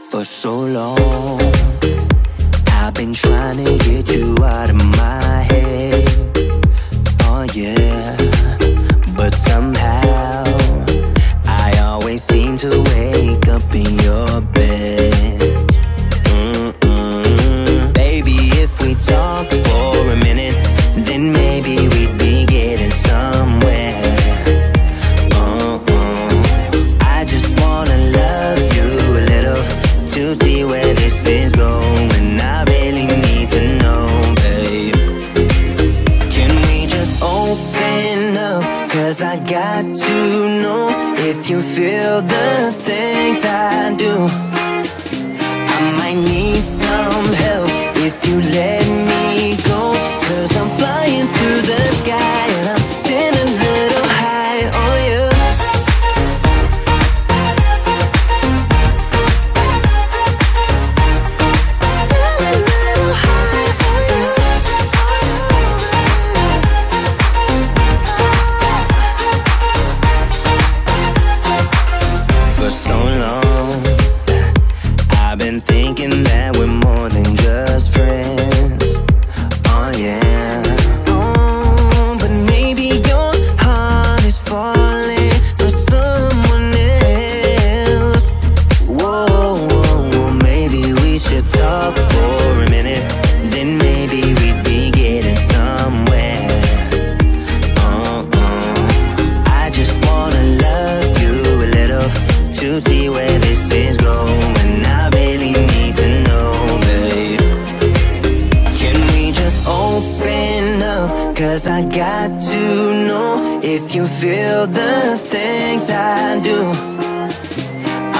For so long, I've been trying to get you out of my head. Oh yeah, but somehow I always seem to wake up in your bed. Baby, if we talk for a minute, then maybe we'd be getting somewhere. I just wanna love you a little to see where this is going. I really need to know, babe. Can we just open up? 'Cause I got to know if you feel the things I do. I might need some help if you let me go. 'Cause I'm flying through the sky and I'm sitting a little high on you. For so long, I've been thinking that we're more than just friends. Oh yeah. Oh, but maybe your heart is falling for someone else. Whoa, whoa, whoa, maybe we should talk for a minute. Then maybe we'd be getting somewhere. I just wanna love you a little to see where this is going. I really need to know, babe. Can we just open up? 'Cause I got to know if you feel the things I do.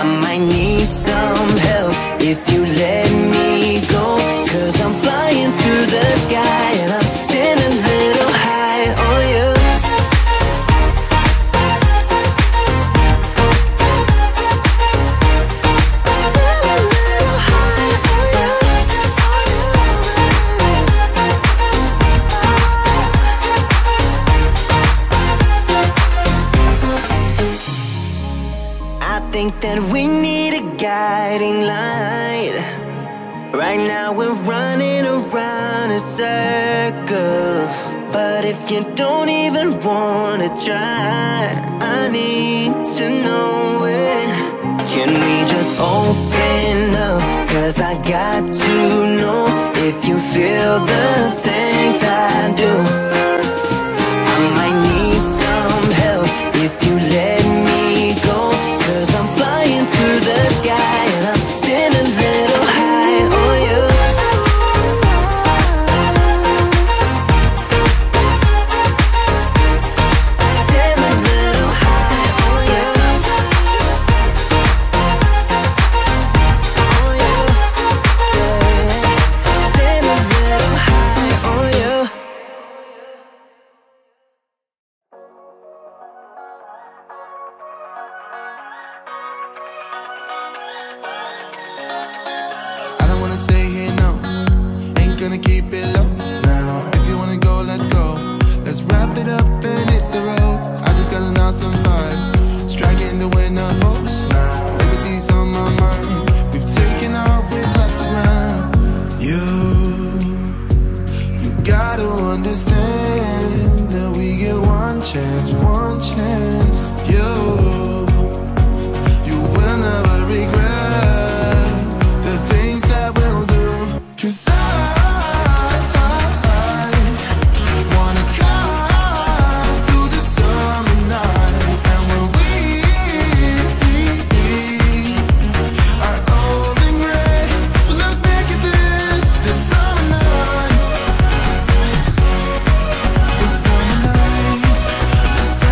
I might need some help if you let me go. 'Cause I'm flying through the sky and I'm sitting a little high on you. I think that we need a guiding light. Right now we're running around in circles. But if you don't even wanna try, I need to know it. Can we just open up? 'Cause I got to know if you feel the things I do. I might need some help if you let me go. 'Cause I'm flying through the sky and I'm sitting a little high on you. Sitting a little high on you. On you. Yeah. Sitting a little high on you. I don't wanna stay here, no. Ain't gonna keep it low now. If you wanna go, let's go. Let's wrap it up and hit the road. I just got an awesome vibe, striking the winner post now. Liberty's on my mind. We've taken off, we've left the ground. You gotta understand that we get one chance, one chance. You will never regret the things that we'll do. 'Cause I wanna drive through the summer night. And when we are old and gray, look back at this summer night. The summer night, the summer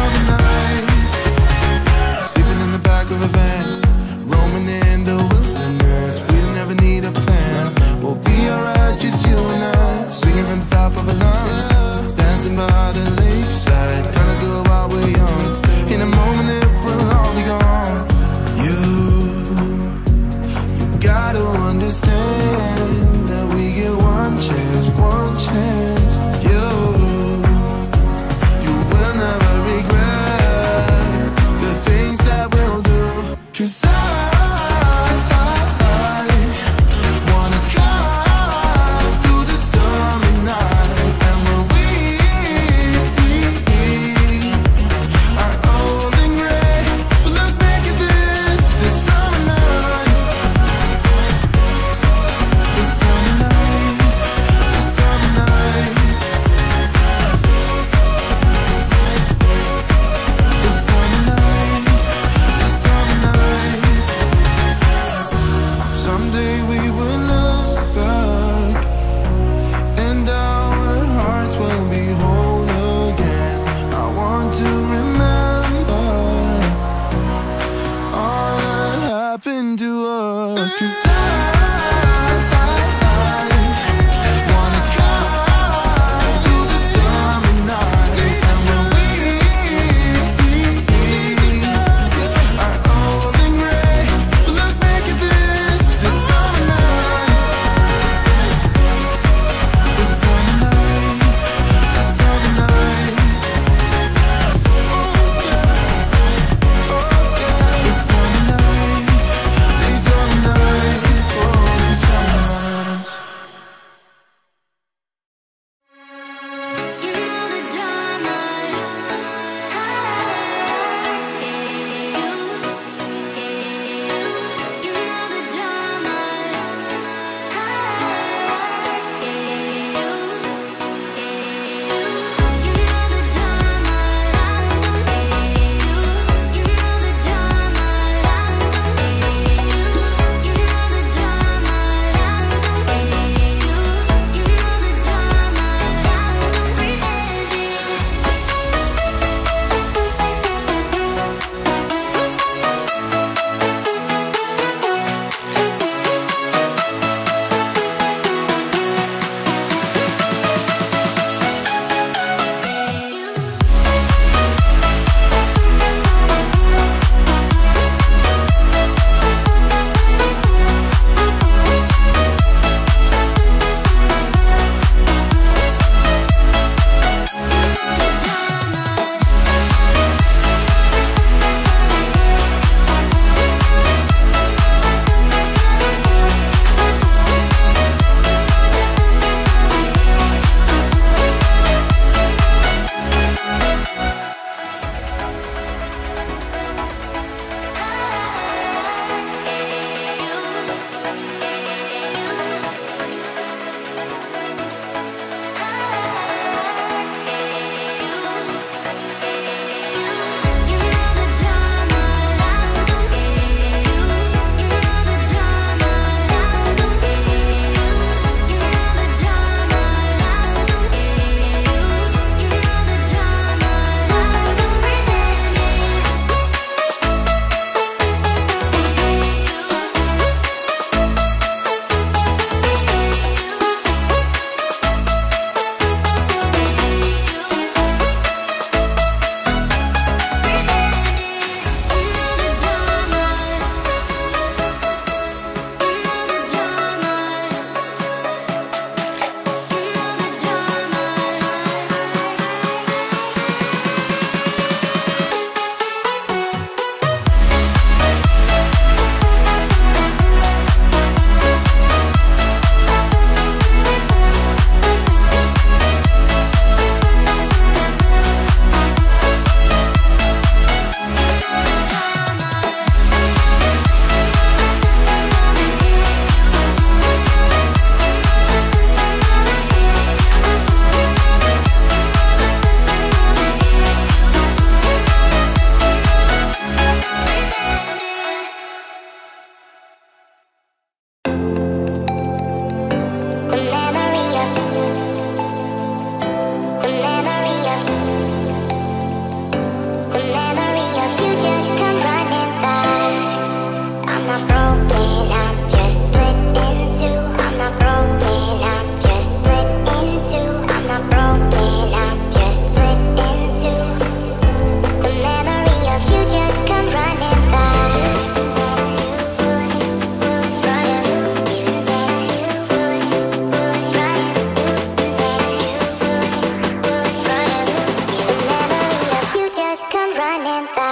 The memory of you just come running by. I'm not broken, I'm just split in two. I'm not broken, I'm just split in two. I'm not broken, I'm just split in two. The memory of you just come running by. The memory of you just come running by.